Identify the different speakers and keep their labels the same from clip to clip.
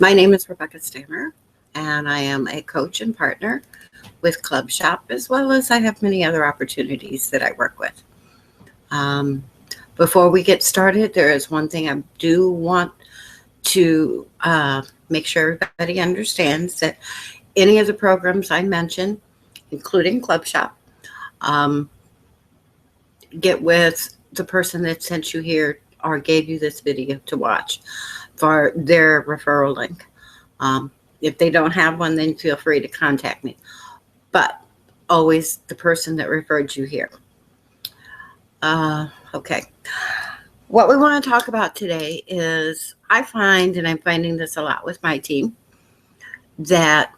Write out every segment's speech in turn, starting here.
Speaker 1: My name is Rebecca Stammer, and I am a coach and partner with Club Shop, as well as I have many other opportunities that I work with. Um, Before we get started, there is one thing I do want to make sure everybody understands that any of the programs I mentioned, including Club Shop, um, get with the person that sent you here or gave you this video to watch for their referral link. Um, if they don't have one, then feel free to contact me. But always the person that referred you here. Okay. What we want to talk about today is I find, and I'm finding this a lot with my team, that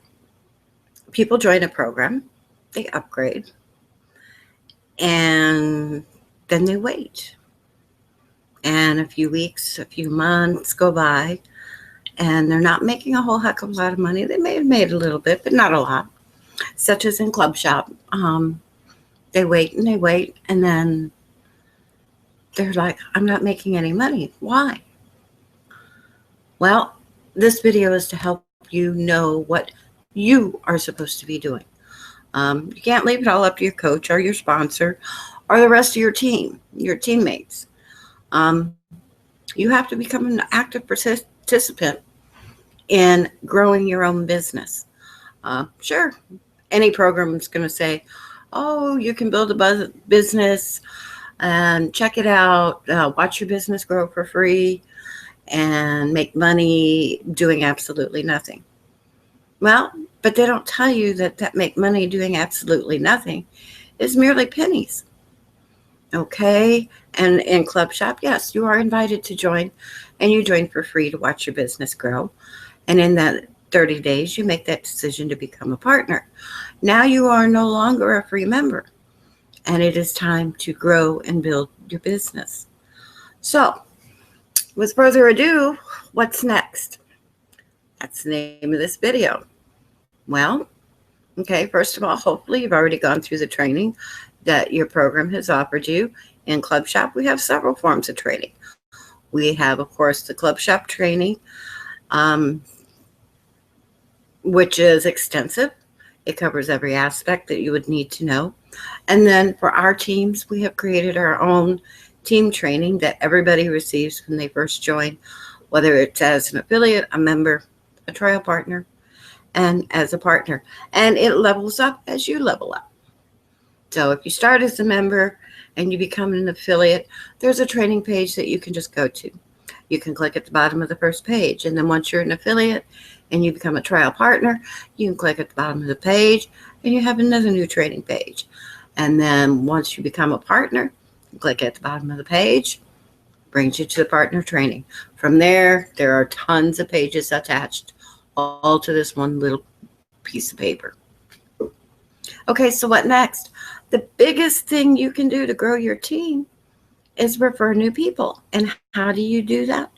Speaker 1: people join a program, they upgrade, and then they wait. And a few weeks, a few months go by, and they're not making a whole heck of a lot of money. They may have made a little bit, but not a lot. Such as in Club Shop, they wait and they wait, and then they're like, I'm not making any money. Why? Well, this video is to help you know what you are supposed to be doing. You can't leave it all up to your coach or your sponsor or the rest of your team, your teammates. You have to become an active participant in growing your own business. Sure, any program is going to say, oh, you can build a business and check it out, watch your business grow for free and make money doing absolutely nothing. Well, but they don't tell you that make money doing absolutely nothing is merely pennies. Okay, and in Club Shop, yes, you are invited to join, and you join for free to watch your business grow. And in that 30 days, you make that decision to become a partner. Now you are no longer a free member, and it is time to grow and build your business. So, with further ado, what's next? That's the name of this video. Well, okay, first of all, hopefully you've already gone through the training that your program has offered you. In Club Shop, we have several forms of training. We have, of course, the Club Shop training, which is extensive. It covers every aspect that you would need to know. And then for our teams, we have created our own team training that everybody receives when they first join, whether it's as an affiliate, a member, a trial partner, and as a partner. And it levels up as you level up. So if you start as a member and you become an affiliate, there's a training page that you can just go to. You can click at the bottom of the first page. And then once you're an affiliate and you become a trial partner, you can click at the bottom of the page and you have another new training page. And then once you become a partner, click at the bottom of the page, brings you to the partner training. From there are tons of pages attached, all to this one little piece of paper. Okay, so what next? The biggest thing you can do to grow your team is refer new people. And how do you do that?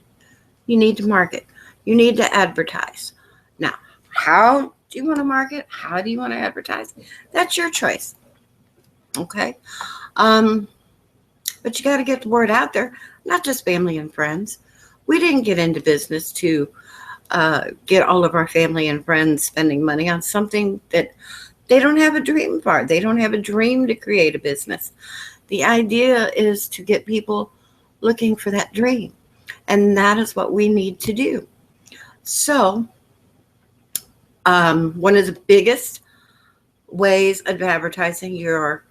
Speaker 1: You need to market. You need to advertise. Now, how do you want to market? How do you want to advertise? That's your choice. Okay? But you got to get the word out there, not just family and friends. We didn't get into business to get all of our family and friends spending money on something that they don't have a dream for. They don't have a dream to create a business. The idea is to get people looking for that dream. And that is what we need to do. So, one of the biggest ways of advertising your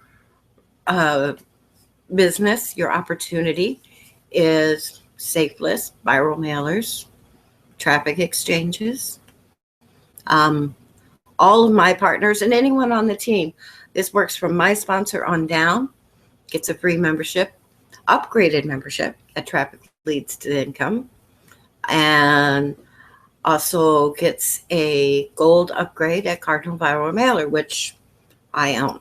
Speaker 1: business, your opportunity, is safe lists, viral mailers, traffic exchanges. All of my partners and anyone on the team, this works from my sponsor on down, gets a free membership, upgraded membership at Traffic Leads to Income, and also gets a gold upgrade at Cardinal Viral Mailer, which I own.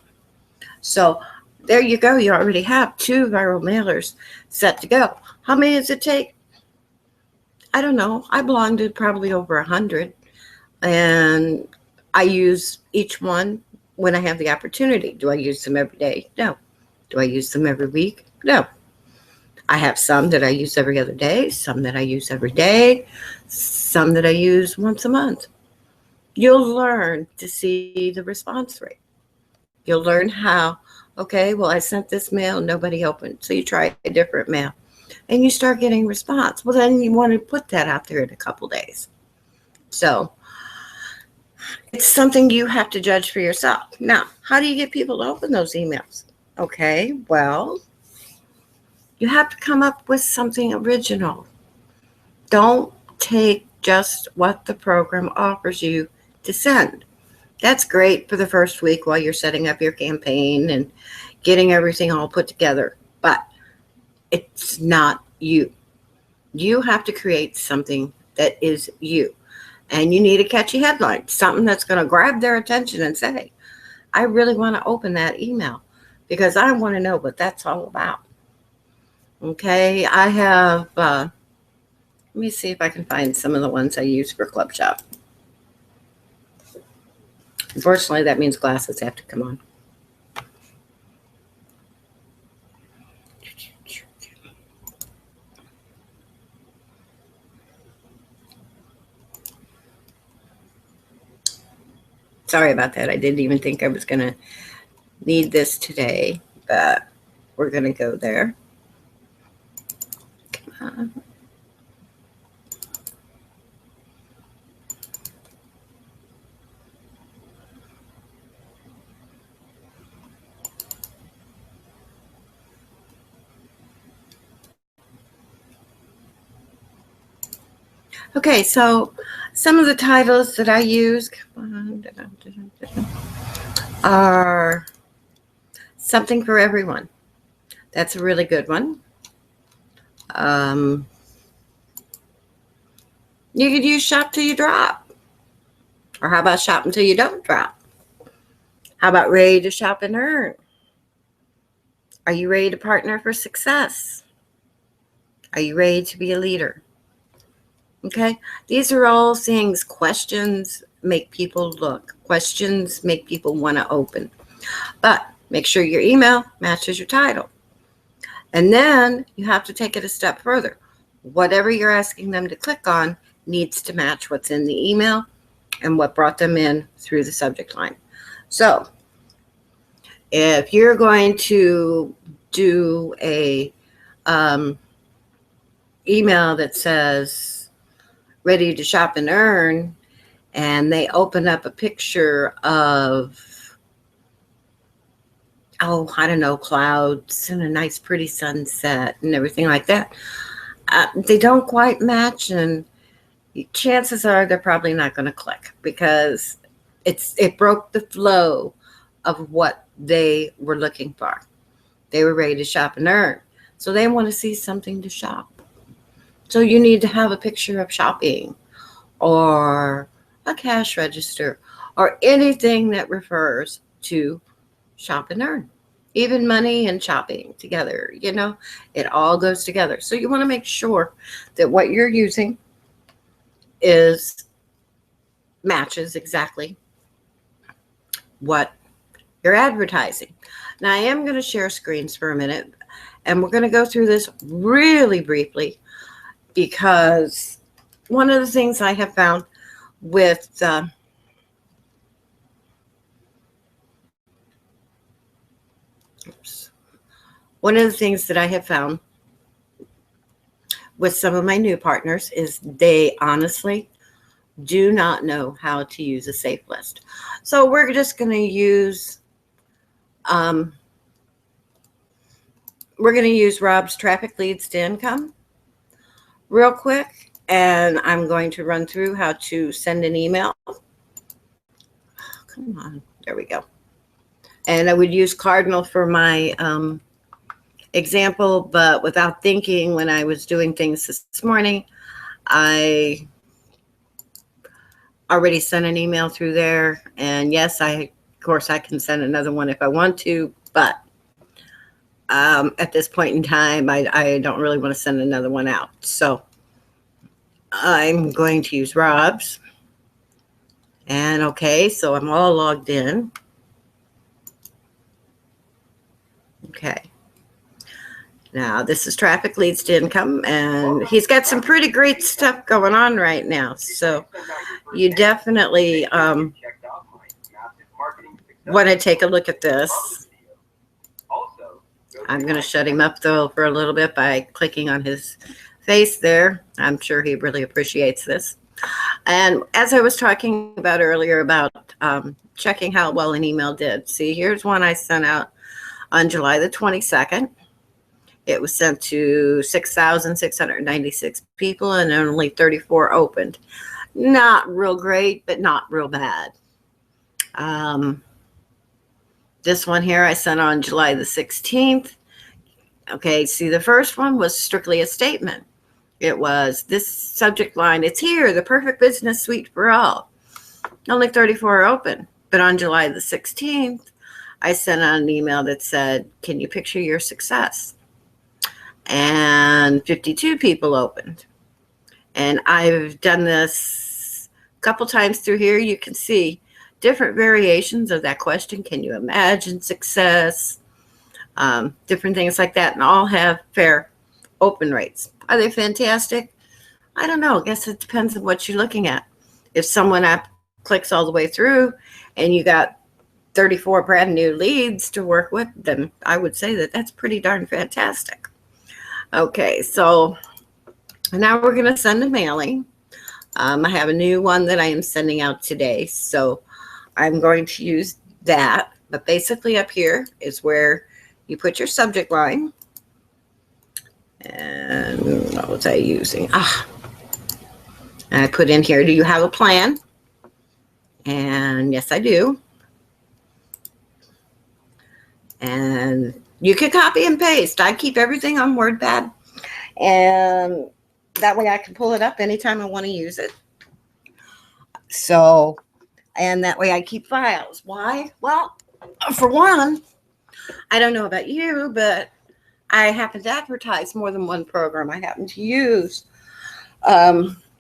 Speaker 1: So there you go. You already have 2 viral mailers set to go. How many does it take? I don't know. I belong to probably over 100, and I use each one when I have the opportunity. Do I use them every day? No. Do I use them every week? No. I have some that I use every other day, some that I use every day, some that I use once a month. You'll learn to see the response rate. You'll learn how, okay, well, I sent this mail, nobody opened. So you try a different mail and you start getting response. Well, then you want to put that out there in a couple days. So it's something you have to judge for yourself. Now, how do you get people to open those emails? Okay, well, you have to come up with something original. Don't take just what the program offers you to send. That's great for the first week while you're setting up your campaign and getting everything all put together, but it's not you. You have to create something that is you. And you need a catchy headline, something that's going to grab their attention and say, I really want to open that email because I want to know what that's all about. Okay, I have, let me see if I can find some of the ones I use for Club Shop. Unfortunately, that means glasses have to come on. Sorry about that. I didn't even think I was going to need this today, but we're going to go there. Come on. Okay, so some of the titles that I use are Something for Everyone. That's a really good one. You could use Shop Till You Drop. Or how about Shop Until You Don't Drop? How about Ready to Shop and Earn? Are you ready to partner for success? Are you ready to be a leader? Okay, these are all things. Questions make people look. Questions make people want to open. But make sure your email matches your title. And then you have to take it a step further. Whatever you're asking them to click on needs to match what's in the email and what brought them in through the subject line. So if you're going to do a email that says Ready to Shop and Earn, and they open up a picture of, I don't know, clouds and a nice pretty sunset and everything like that, they don't quite match, and chances are they're probably not going to click because it broke the flow of what they were looking for. They were ready to shop and earn, so they want to see something to shop. So you need to have a picture of shopping or a cash register or anything that refers to shop and earn. Even money and shopping together, it all goes together. So you want to make sure that what you're using matches exactly what you're advertising. Now, I am going to share screens for a minute, and we're going to go through this really briefly because one of the things I have found with one of the things that I have found with some of my new partners is they honestly do not know how to use a safe list. So we're just going to use Rob's Traffic Leads to Income real quick, and I'm going to run through how to send an email. Oh, come on, there we go. And I would use Cardinal for my example, but without thinking, when I was doing things this morning, I already sent an email through there. And yes, of course, I can send another one if I want to, but at this point in time, I don't really want to send another one out. So I'm going to use Rob's. And okay, so I'm all logged in. Okay. Now, this is Traffic Leads to Income, and he's got some pretty great stuff going on right now. So you definitely want to take a look at this. I'm going to shut him up, though, for a little bit by clicking on his face there. I'm sure he really appreciates this. And as I was talking about earlier about checking how well an email did, see, here's one I sent out on July the 22nd. It was sent to 6,696 people and only 34 opened. Not real great, but not real bad. This one here I sent on July the 16th. Okay, see, the first one was strictly a statement. It was this subject line, it's here, the perfect business suite for all. Only 34 open. But on July the 16th, I sent out an email that said, can you picture your success? And 52 people opened. And I've done this a couple times through here. You can see different variations of that question. Can you imagine success? Different things like that, and all have fair open rates. Are they fantastic? I don't know. I guess it depends on what you're looking at. If someone clicks all the way through and you got 34 brand new leads to work with, then I would say that that's pretty darn fantastic. Okay, so now we're going to send a mailing. I have a new one that I am sending out today, so I'm going to use that. But basically up here is where you put your subject line. And what was I using? And I put in here, do you have a plan? And yes, I do. And you can copy and paste. I keep everything on WordPad. And that way I can pull it up anytime I want to use it. So, and that way I keep files. Why? Well, for one, I don't know about you, but I happen to advertise more than one program. I happen to use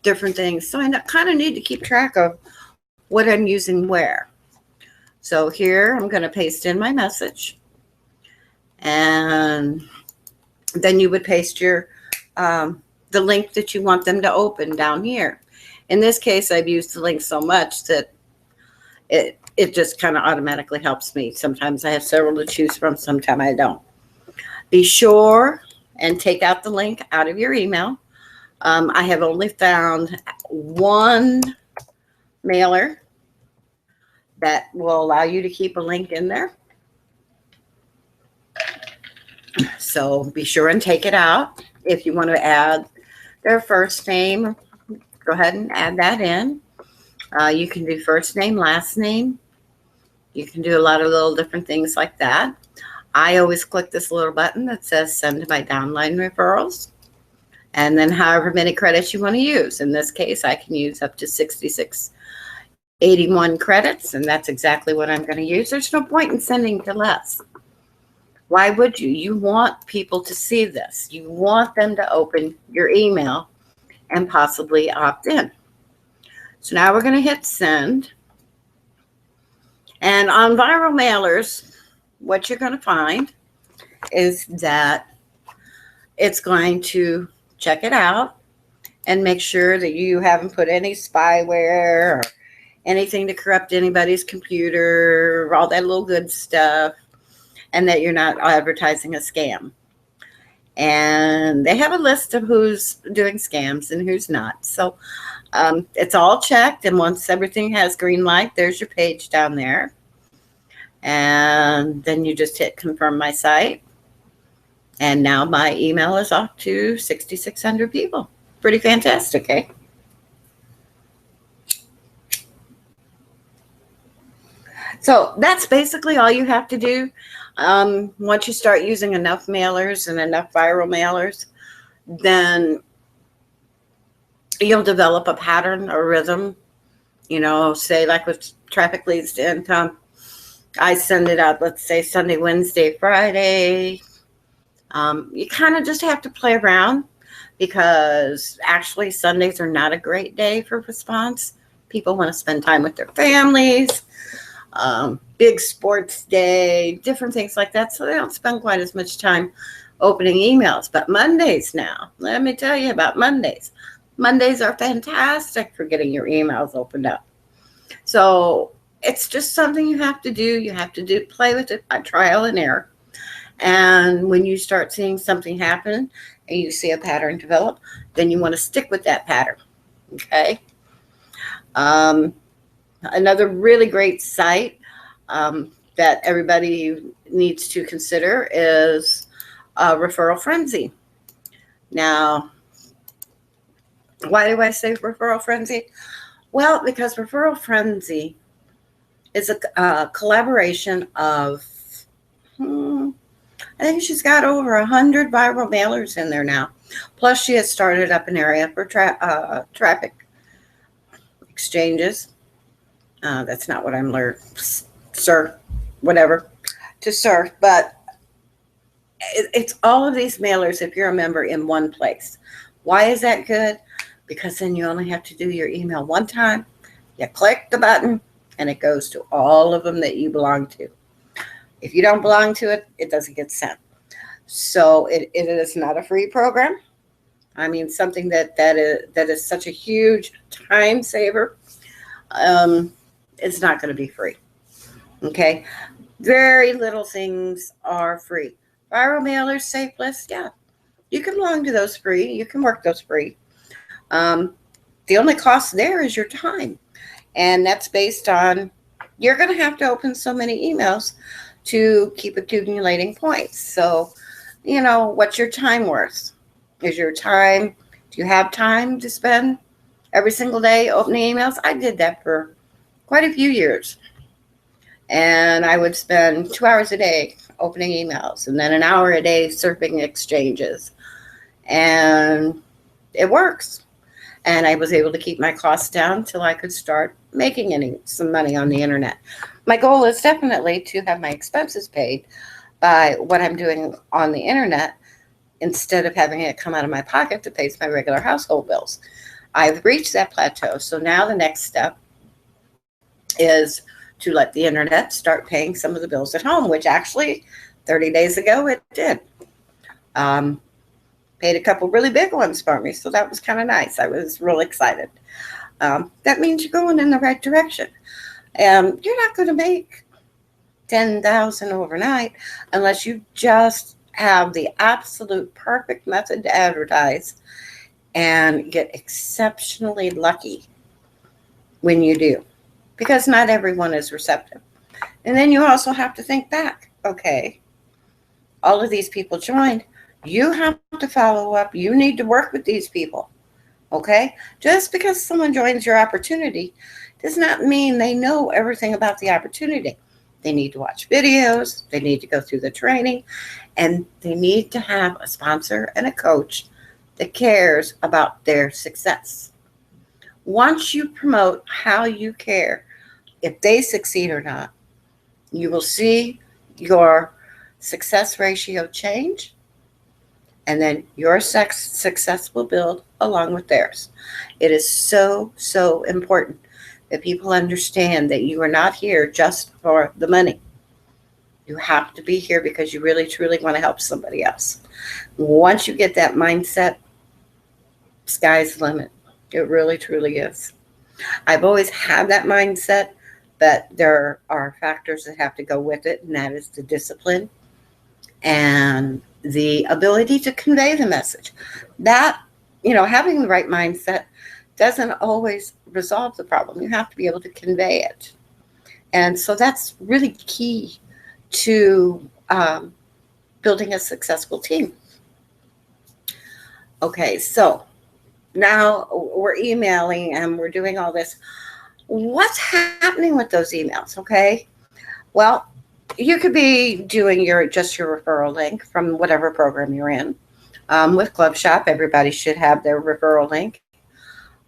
Speaker 1: different things. So I kind of need to keep track of what I'm using where. So here I'm going to paste in my message. And then you would paste your the link that you want them to open down here. In this case, I've used the link so much that it just kind of automatically helps me. Sometimes I have several to choose from, sometimes I don't. Be sure and take out the link out of your email. I have only found one mailer that will allow you to keep a link in there. So be sure and take it out. If you want to add their first name, go ahead and add that in. You can do first name, last name. You can do a lot of little different things like that. I always click this little button that says send to my downline referrals. And then however many credits you want to use. In this case, I can use up to 6681 credits, and that's exactly what I'm going to use. There's no point in sending to less. Why would you? You want people to see this. You want them to open your email and possibly opt in. So now we're going to hit send. And on viral mailers, what you're going to find is that it's going to check it out and make sure that you haven't put any spyware or anything to corrupt anybody's computer, all that little good stuff, and that you're not advertising a scam. And they have a list of who's doing scams and who's not. So it's all checked, and once everything has green light, there's your page down there. And then you just hit confirm my site. And now my email is off to 6,600 people. Pretty fantastic, eh? So that's basically all you have to do. Once you start using enough mailers and enough viral mailers, then you'll develop a pattern or rhythm. You know, say like with Traffic Leads to Income, I send it out, let's say Sunday, Wednesday, Friday. You kind of just have to play around, because actually Sundays are not a great day for response. People want to spend time with their families, big sports day, different things like that. So they don't spend quite as much time opening emails. But Mondays now, let me tell you about Mondays. Mondays are fantastic for getting your emails opened up. So it's just something you have to do. You have to play with it by trial and error. And when you start seeing something happen and you see a pattern develop, then you want to stick with that pattern. Okay. Another really great site that everybody needs to consider is Referral Frenzy. Now, why do I say Referral Frenzy? Well, because Referral Frenzy is a collaboration of, I think she's got over 100 viral mailers in there now. Plus, she has started up an area for traffic exchanges. That's not what I'm learning, sir, whatever, to surf. But it's all of these mailers if you're a member in one place. Why is that good? Because then you only have to do your email one time. You click the button, and it goes to all of them that you belong to. If you don't belong to it, it doesn't get sent. So it is not a free program. I mean, something that is such a huge time saver. It's not going to be free. Okay. Very little things are free. Viral mailers, safe list, yeah. You can belong to those free. You can work those free. The only cost there is your time. And that's based on, you're going to have to open so many emails to keep accumulating points. So, what's your time worth? Is your time, do you have time to spend every single day opening emails? I did that for quite a few years. And I would spend 2 hours a day opening emails and then an hour a day surfing exchanges. And it works. And I was able to keep my costs down till I could start making some money on the internet. My goal is definitely to have my expenses paid by what I'm doing on the internet instead of having it come out of my pocket to pay my regular household bills. I've reached that plateau. So now the next step is to let the internet start paying some of the bills at home, which actually 30 days ago it did. Paid a couple really big ones for me, so that was kind of nice. I was really excited. That means you're going in the right direction. You're not going to make $10,000 overnight unless you just have the absolute perfect method to advertise and get exceptionally lucky when you do, because not everyone is receptive. And then you also have to think back, okay, all of these people joined. You have to follow up. You need to work with these people, okay? Just because someone joins your opportunity does not mean they know everything about the opportunity. They need to watch videos. They need to go through the training. And they need to have a sponsor and a coach that cares about their success. Once you promote how you care, if they succeed or not, you will see your success ratio change, and then your success will build along with theirs. It is so, so important that people understand that you are not here just for the money. You have to be here because you really, truly want to help somebody else. Once you get that mindset, sky's the limit. It really, truly is. I've always had that mindset, but there are factors that have to go with it, and that is the discipline and the ability to convey the message. That, having the right mindset doesn't always resolve the problem. You have to be able to convey it. And so that's really key to building a successful team. Okay, so now we're emailing and we're doing all this. What's happening with those emails? Okay, well, you could be doing your referral link from whatever program you're in. With Club Shop, everybody should have their referral link.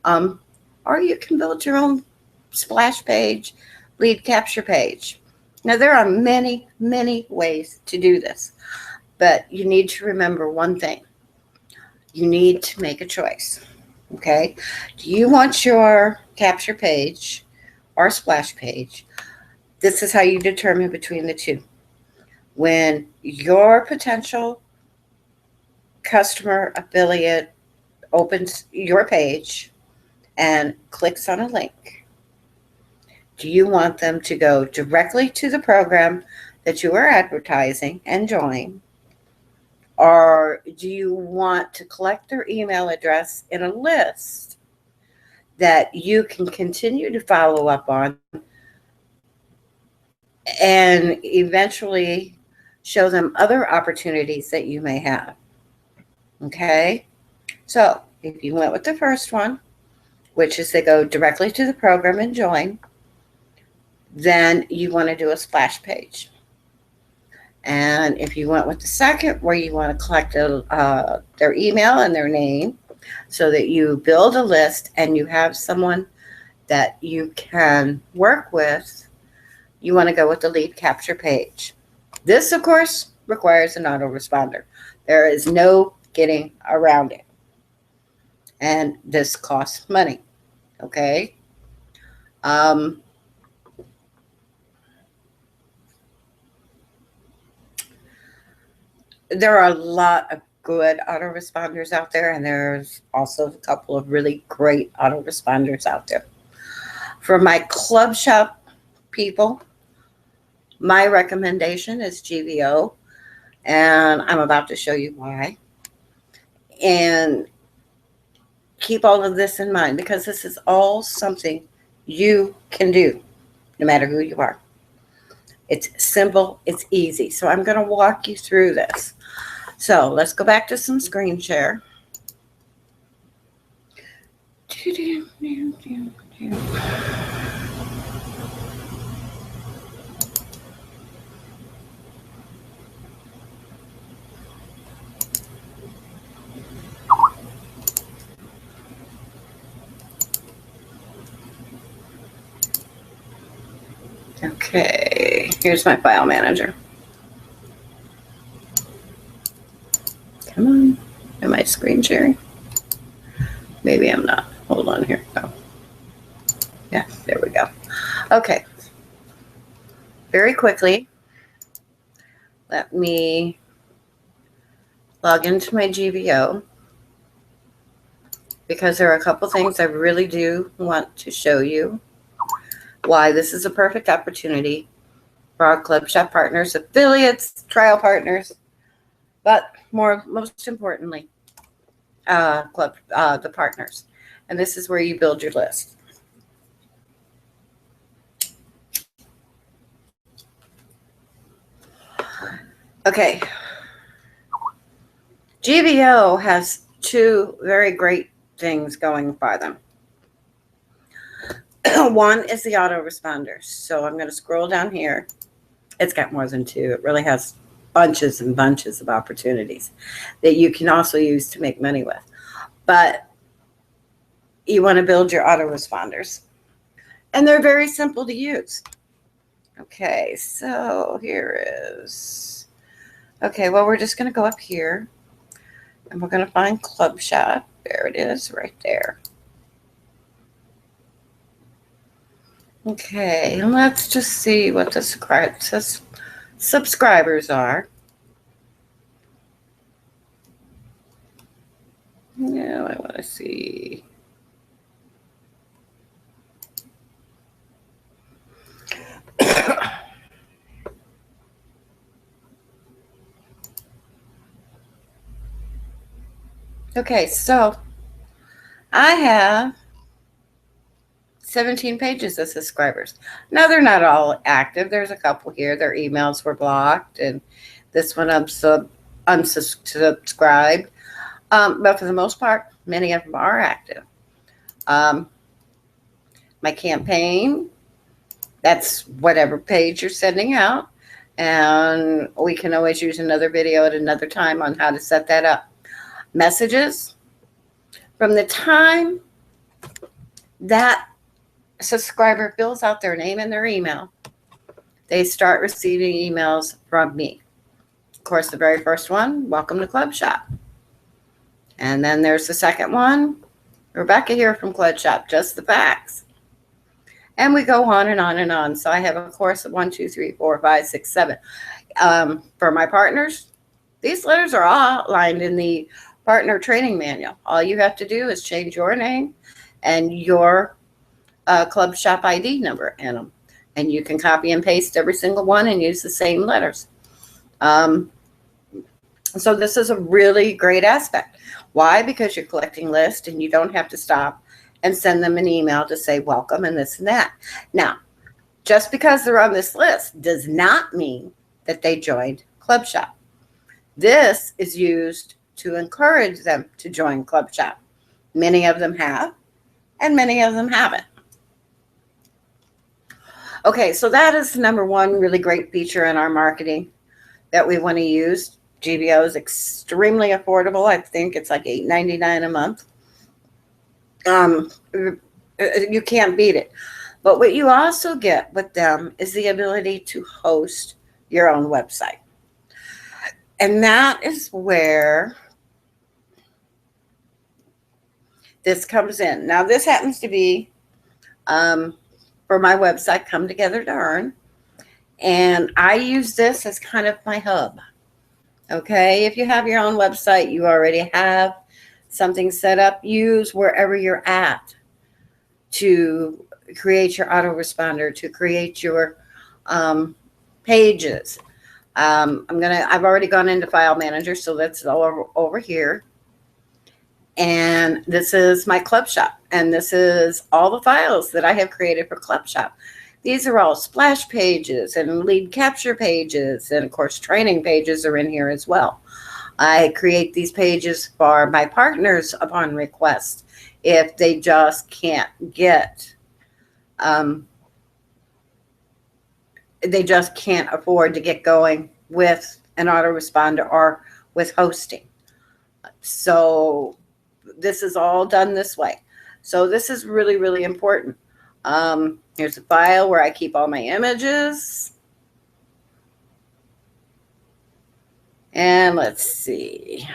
Speaker 1: Or you can build your own splash page, lead capture page. Now, there are many, many ways to do this, but you need to remember one thing. You need to make a choice, okay? Do you want your capture page or splash page? This is how you determine between the two. When your potential customer affiliate opens your page and clicks on a link, do you want them to go directly to the program that you are advertising and join? Or do you want to collect their email address in a list that you can continue to follow up on and eventually show them other opportunities that you may have? Okay? So if you went with the first one, which is they go directly to the program and join, then you want to do a splash page. And if you went with the second, where you want to collect their email and their name so that you build a list and you have someone that you can work with, you want to go with the lead capture page. This, of course, requires an autoresponder. There is no getting around it. And this costs money. Okay? There are a lot of good autoresponders out there, and there's also a couple of really great autoresponders out there. For my club shop people, my recommendation is GVO, and I'm about to show you why. And keep all of this in mind, because this is all something you can do, no matter who you are. It's simple, it's easy. So I'm going to walk you through this. So let's go back to some screen share. Okay, here's my file manager. Come on, am I screen sharing? Maybe I'm not. Hold on here. Oh, yeah, there we go. Okay, very quickly, let me log into my GVO, because there are a couple things I really do want to show you why this is a perfect opportunity for our Club Shop partners, affiliates, trial partners, but most importantly, the partners. And this is where you build your list. Okay. GVO has two very great things going for them. One is the autoresponders. So I'm going to scroll down here. It's got more than two. It really has bunches and bunches of opportunities that you can also use to make money with. But you want to build your autoresponders. And they're very simple to use. Okay, so here is... Okay, well, we're just going to go up here. And we're going to find Club Shop. There it is, right there. Okay, and let's just see what the subscribers are. Yeah, I want to see. Okay, so I have 17 pages of subscribers. Now, they're not all active. There's a couple here. Their emails were blocked, and this one unsubscribed. But for the most part, many of them are active. My campaign, that's whatever page you're sending out. And we can always use another video at another time on how to set that up. Messages, from the time that subscriber fills out their name and their email, they start receiving emails from me. Of course, the very first one, welcome to Club Shop. And then there's the second one, Rebecca here from Club Shop, just the facts. And we go on and on and on. So I have a course of 1, 2, 3, 4, 5, 6, 7. For my partners, These letters are all outlined in the partner training manual. All you have to do is change your name and your club shop ID number in them. And you can copy and paste every single one and use the same letters. So this is a really great aspect. Why? Because you're collecting lists and you don't have to stop and send them an email to say welcome and this and that. Now, just because they're on this list does not mean that they joined Club Shop. This is used to encourage them to join Club Shop. Many of them have, and many of them haven't. Okay, so that is number one really great feature in our marketing that we want to use. GBO is extremely affordable. I think it's like $8.99 a month. You can't beat it. But what you also get with them is the ability to host your own website. And that is where this comes in. Now, this happens to be for my website, Come Together to Earn. And I use this as kind of my hub. Okay, if you have your own website, you already have something set up. Use wherever you're at to create your autoresponder, to create your pages. I've already gone into File Manager, so that's over here. And this is my Club Shop, and this is all the files that I have created for Club Shop. These are all splash pages and lead capture pages, and of course training pages are in here as well. I create these pages for my partners upon request if they just can't get, they just can't afford to get going with an autoresponder or with hosting. So this is all done this way. So this is really, really important. Here's a file where I keep all my images. And let's see.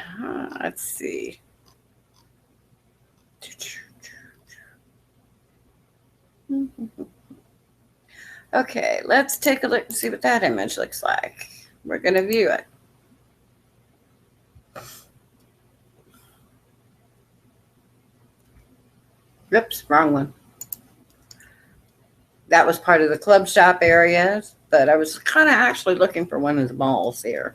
Speaker 1: Okay, let's take a look and see what that image looks like. We're going to view it. Oops, wrong one. That was part of the Club Shop areas, but I was kind of actually looking for one of the malls here.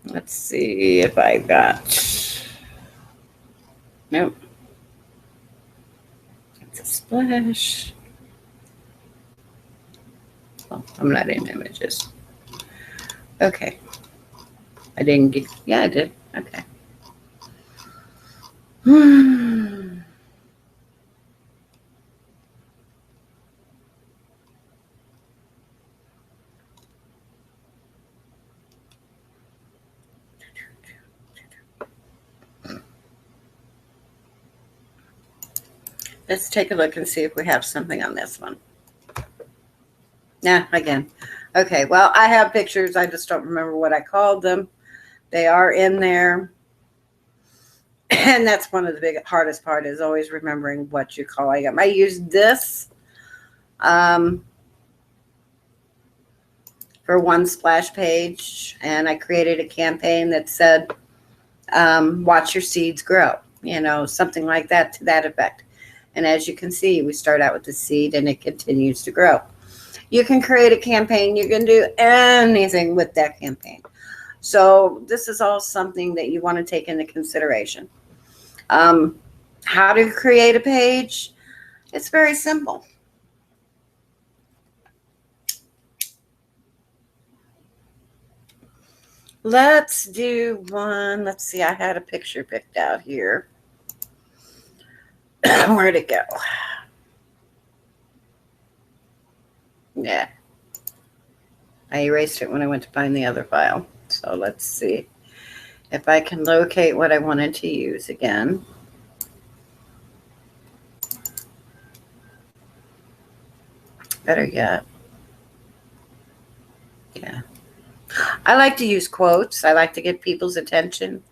Speaker 1: Let's see if I got, nope. It's a splash. Oh, I'm not in images. Okay. I didn't get, yeah, I did. Okay. Let's take a look and see if we have something on this one. Yeah, again. Okay, well, I have pictures. I just don't remember what I called them. They are in there. And that's one of the hardest part is always remembering what you're calling them. I used this for one splash page, and I created a campaign that said, watch your seeds grow, you know, something like that to that effect. And as you can see, we start out with the seed and it continues to grow. You can create a campaign. You can do anything with that campaign. So this is all something that you want to take into consideration. How to create a page? It's very simple. Let's do one. Let's see. I had a picture picked out here. Where'd it go? Yeah. I erased it when I went to find the other file. So let's see if I can locate what I wanted to use again. Better yet. Yeah. I like to use quotes. I like to get people's attention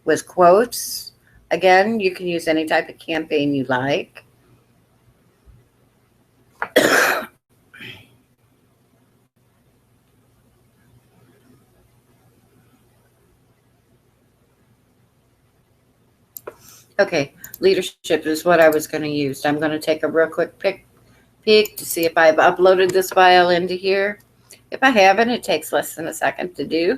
Speaker 1: with quotes. Again, you can use any type of campaign you like. Okay, leadership is what I was going to use. I'm going to take a real quick peek to see if I've uploaded this file into here. If I haven't, it takes less than a second to do.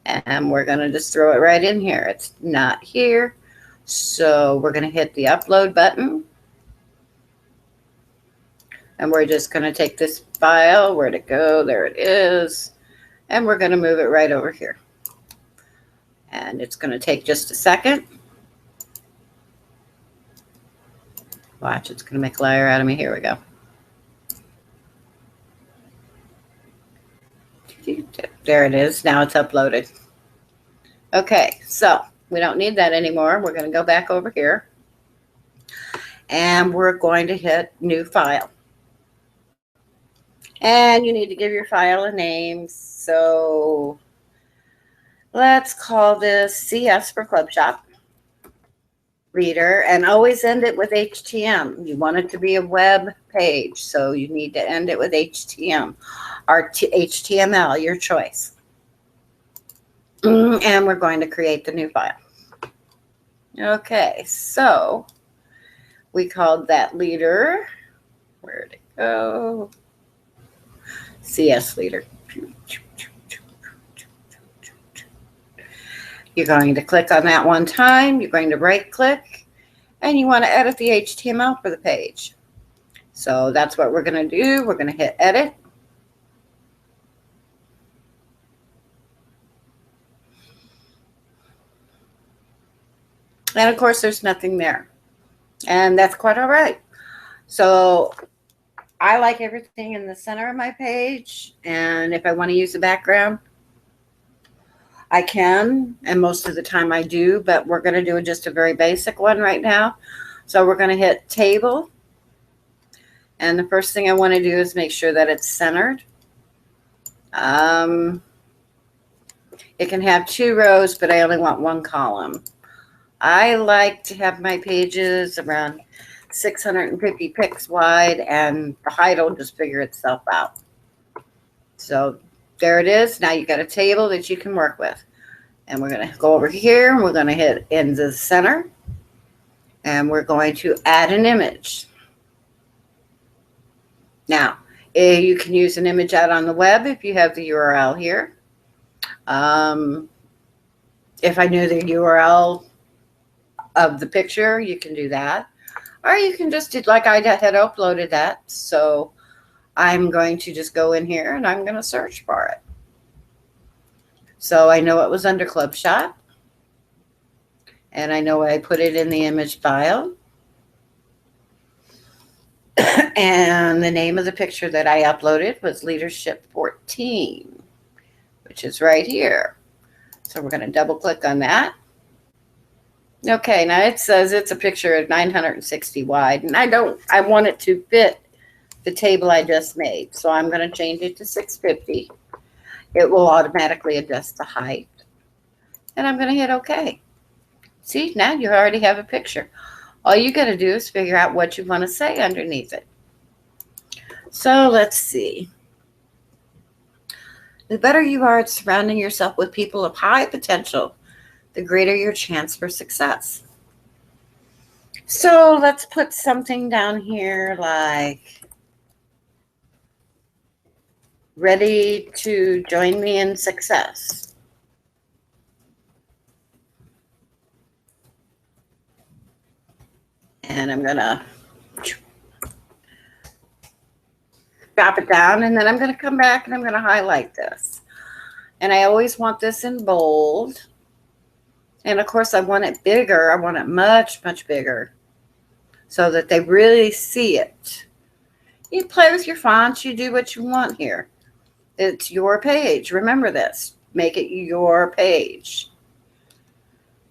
Speaker 1: And we're going to just throw it right in here. It's not here. So we're going to hit the upload button. And we're just going to take this file. Where'd it go? There it is. And we're going to move it right over here. And it's going to take just a second. Watch, it's going to make a liar out of me. Here we go. There it is. Now it's uploaded. Okay, so we don't need that anymore. We're going to go back over here. And we're going to hit new file. And you need to give your file a name. So let's call this CS for Club Shop Reader, and always end it with HTML. You want it to be a web page, so you need to end it with HTML or HTML, your choice. And we're going to create the new file. Okay, so we called that leader. Where'd it go? CS leader. You're going to click on that one time. You're going to right click and you want to edit the HTML for the page. So that's what we're going to do. We're going to hit edit. And of course, there's nothing there. And that's quite all right. So I like everything in the center of my page. And if I want to use the background, I can, and most of the time I do, but we're going to do just a very basic one right now. So we're going to hit table. And the first thing I want to do is make sure that it's centered. It can have 2 rows, but I only want 1 column. I like to have my pages around 650 pixels wide, and the height will just figure itself out. So there it is. Now you've got a table that you can work with. And we're going to go over here and we're going to hit in the center. And we're going to add an image. Now, you can use an image out on the web if you have the URL here. If I knew the URL of the picture, you can do that. Or you can just do like I had uploaded that. So I'm going to just go in here and I'm going to search for it. So I know it was under Club Shop. And I know I put it in the image file. And the name of the picture that I uploaded was Leadership 14, which is right here. So we're going to double click on that. Okay, now it says it's a picture of 960 wide, and I want it to fit the table I just made. So I'm going to change it to 650. It will automatically adjust the height. And I'm going to hit OK. See, now you already have a picture. All you got to do is figure out what you want to say underneath it. So let's see. The better you are at surrounding yourself with people of high potential, the greater your chance for success. So let's put something down here like, ready to join me in success. And I'm going to drop it down, and then I'm going to come back and I'm going to highlight this. And I always want this in bold. And of course, I want it bigger. I want it much, much bigger so that they really see it. You play with your fonts. You do what you want here. It's your page. Remember this. Make it your page.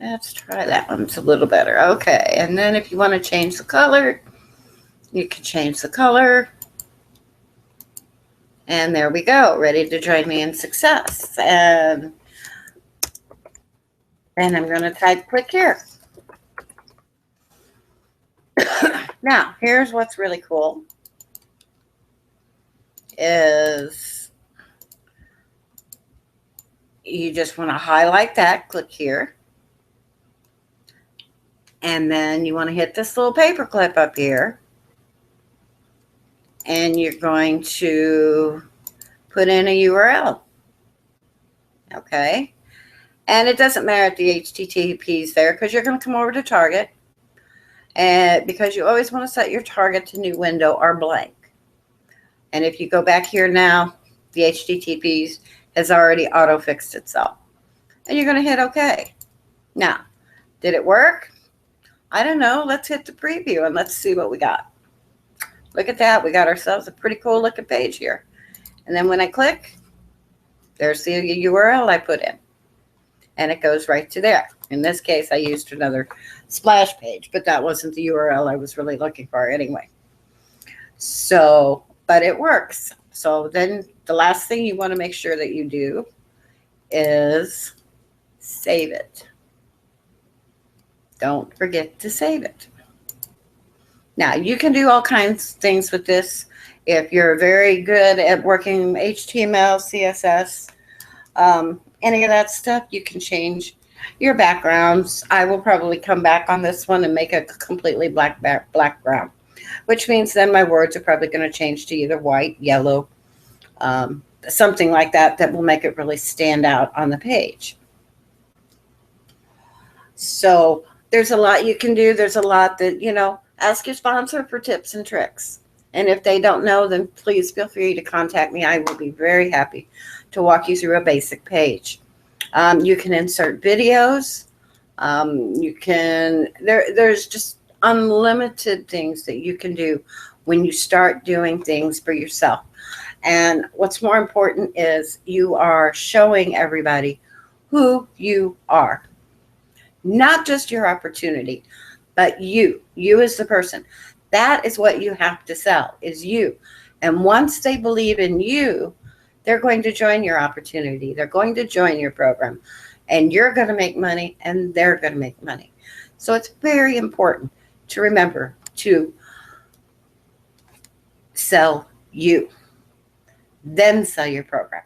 Speaker 1: Let's try that one. It's a little better. Okay. And then if you want to change the color, you can change the color. And there we go. Ready to join me in success. And I'm going to type click here. Now, here's what's really cool is you just want to highlight that, click here. And then you want to hit this little paper clip up here. And you're going to put in a URL. Okay. And it doesn't matter if the HTTP is there because you're going to come over to target. And because you always want to set your target to new window or blank. And if you go back here now, the HTTP has already auto-fixed itself. And you're going to hit OK. Now, did it work? I don't know. Let's hit the preview and let's see what we got. Look at that. We got ourselves a pretty cool looking page here. And then when I click, there's the URL I put in. And it goes right to there. In this case, I used another splash page, but that wasn't the URL I was really looking for anyway. So, but it works. So then the last thing you want to make sure that you do is save it. Don't forget to save it. Now, you can do all kinds of things with this. If you're very good at working HTML, CSS, any of that stuff, you can change your backgrounds. I will probably come back on this one and make a completely black background, which means then my words are probably going to change to either white, yellow, something like that, that will make it really stand out on the page. So there's a lot you can do. There's a lot that, you know, ask your sponsor for tips and tricks. And if they don't know, then please feel free to contact me. I will be very happy to walk you through a basic page. You can insert videos. There's just unlimited things that you can do when you start doing things for yourself. And what's more important is you are showing everybody who you are. Not just your opportunity, but you as the person. That is what you have to sell, is you. And once they believe in you, they're going to join your opportunity. They're going to join your program. And you're going to make money, and they're going to make money. So it's very important to remember to sell you. Then sell your program.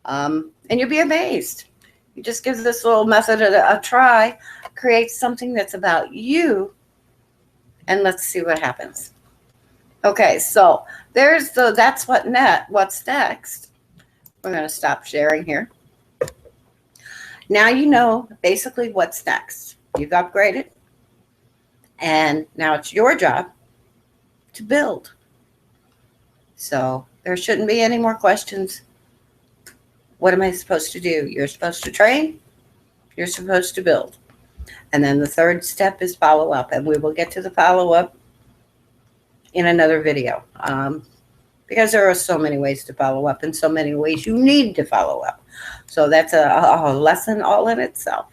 Speaker 1: And you'll be amazed. You just give this little method a try, create something that's about you, and let's see what happens. Okay, so that's what's next. We're going to stop sharing here. Now you know basically what's next. You've upgraded, and now it's your job to build. So there shouldn't be any more questions. What am I supposed to do? You're supposed to train. You're supposed to build. And then the third step is follow up. And we will get to the follow up in another video. Because there are so many ways to follow up and so many ways you need to follow up. So that's a lesson all in itself.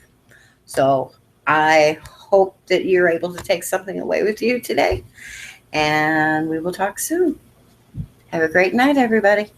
Speaker 1: So I hope that you're able to take something away with you today. And we will talk soon. Have a great night, everybody.